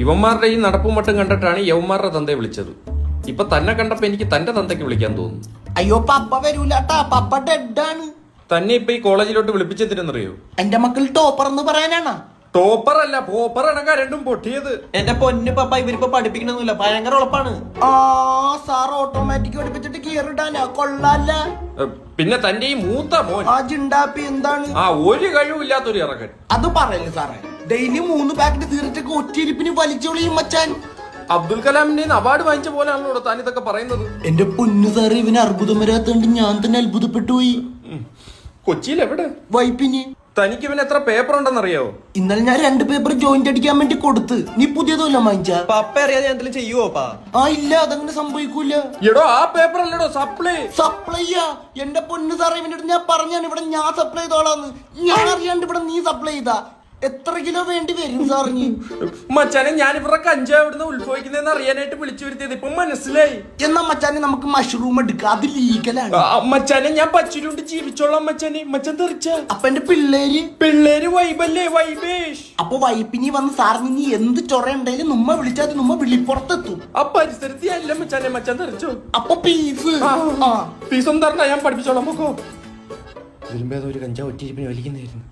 ഇവന്മാരുടെ ഈ നടപ്പും മട്ടും കണ്ടിട്ടാണ് യവന്മാരുടെ തന്തയെ വിളിച്ചത്. ഇപ്പൊ തന്നെ കണ്ടപ്പോ എനിക്ക് തന്റെ തന്തയ്ക്ക് വിളിക്കാൻ തോന്നുന്നു. അയ്യോ പപ്പ വരൂലട്ടാ, പപ്പ ഡെഡാണ്. തന്നെ ഇപ്പൊ ഈ കോളേജിലോട്ട് വിളിപ്പിച്ചെത്തിരെന്നറിയോ? എന്റെ മക്കൾ ടോപ്പർ എന്ന് പറയാനാണ്. ടോപ്പർ അല്ല, പോപ്പർ അടക്ക രണ്ടും പൊട്ടിയത്. എന്റെ പൊന്നു പപ്പ, ഇവരിപ്പോ പഠിപ്പിക്കണമെന്നില്ല, ഭയങ്കര ഉളപ്പാണ്. ആ സാർ ഓട്ടോമാറ്റിക് പഠിപ്പിച്ചിട്ട് കീറിടാനാ, കൊള്ളാല്ല. പിന്നെ തന്റെ ഈ മൂത്ത മോൻ ആ ജിണ്ടാപ്പി എന്താണ്? ആ ഒരു കഴിവില്ലാത്തൊരു ഇറക്കൻ. അത് പറയല്ലേ സാറേ, ഡെയിലി 3 പാക്കറ്റ് തീർച്ചയൊക്കെ ഒറ്റയിരിപ്പിന് വലിച്ചോളിയും മച്ചാൻ. അബ്ദുൽ കലാമിന്റെ അവാർഡ് വാങ്ങിച്ച പോലെയാണല്ലോ താൻ ഇതൊക്കെ പറയുന്നത്. എന്റെ പൊന്നു സാറേ, ഇവന് അർബുദം വരാത്തോണ്ട് ഞാൻ തന്നെ അത്ഭുതപ്പെട്ടു പോയി. കൊച്ചിയിൽ എവിടെ? വൈപ്പിന്. തനിക്ക് ഇവന് എത്ര പേപ്പർ ഉണ്ടെന്നറിയോ? ഇന്നലെ ഞാൻ 2 പേപ്പർ ജോയിന്റ് അടിക്കാൻ വേണ്ടി കൊടുത്ത്. നീ പുതിയതല്ല വാങ്ങിച്ച? പപ്പ അറിയാതെ ഞാൻ എന്തെങ്കിലും ചെയ്യുവോ പാ? ആ ഇല്ല, അതങ്ങനെ സംഭവിക്കൂല. എടോ ആ പേപ്പർ അല്ലടോ സപ്ലൈ. സപ്ലൈയാ? എന്റെ പൊന്നു സാറേ, ഇവനോട് ഞാൻ പറഞ്ഞാണ് ഇവിടെ ഞാൻ സപ്ലൈ ചെയ്തോളാന്ന്. ഞാൻ അറിയാണ്ട് ഇവിടെ നീ സപ്ലൈ ചെയ്താ എത്ര കിലോ വേണ്ടി വരും സാറിന്? മച്ചാനെ, ഞാൻ ഇവരുടെ കഞ്ചാവ് എവിടുന്ന് ഉത്ഭവിക്കുന്നതെന്ന് അറിയാനായിട്ട് വിളിച്ചു വരുത്തിയത് ഇപ്പൊ മനസ്സിലായി. എന്നാ മച്ചാനെ നമുക്ക് മഷ്റൂം എടുക്കാം, അത് ലീഗലാണ്. മച്ചാനെ, ഞാൻ പച്ചിലുണ്ട് ജീവിച്ചോളാം മച്ചാനെ. മച്ചാൻ തെറിച്ച അപ്പൊ എന്റെ പിള്ളേര് വൈബല്ലേ, വൈബേഷ്. അപ്പൊ വൈപ്പിനി വന്ന് സാറിന് ഇനി എന്ത് ചൊറയുണ്ടെങ്കിലും നമ്മ വിളിച്ചാൽ നമ്മ വിളിപ്പുറത്തെത്തും. ആ പരിസരത്ത് അല്ല മച്ചാനെ, മച്ചാൻ തെറിച്ചോ. അപ്പൊ പീസ് ഫീസൊന്നും തരണ്ട, ഞാൻ പഠിപ്പിച്ചോളാം. പോക്കോ. ഇതിലും ഭേദം ഒരു കഞ്ചാവ് ഒറ്റയിരിപ്പിന് വലിക്കുന്നതായിരുന്നു.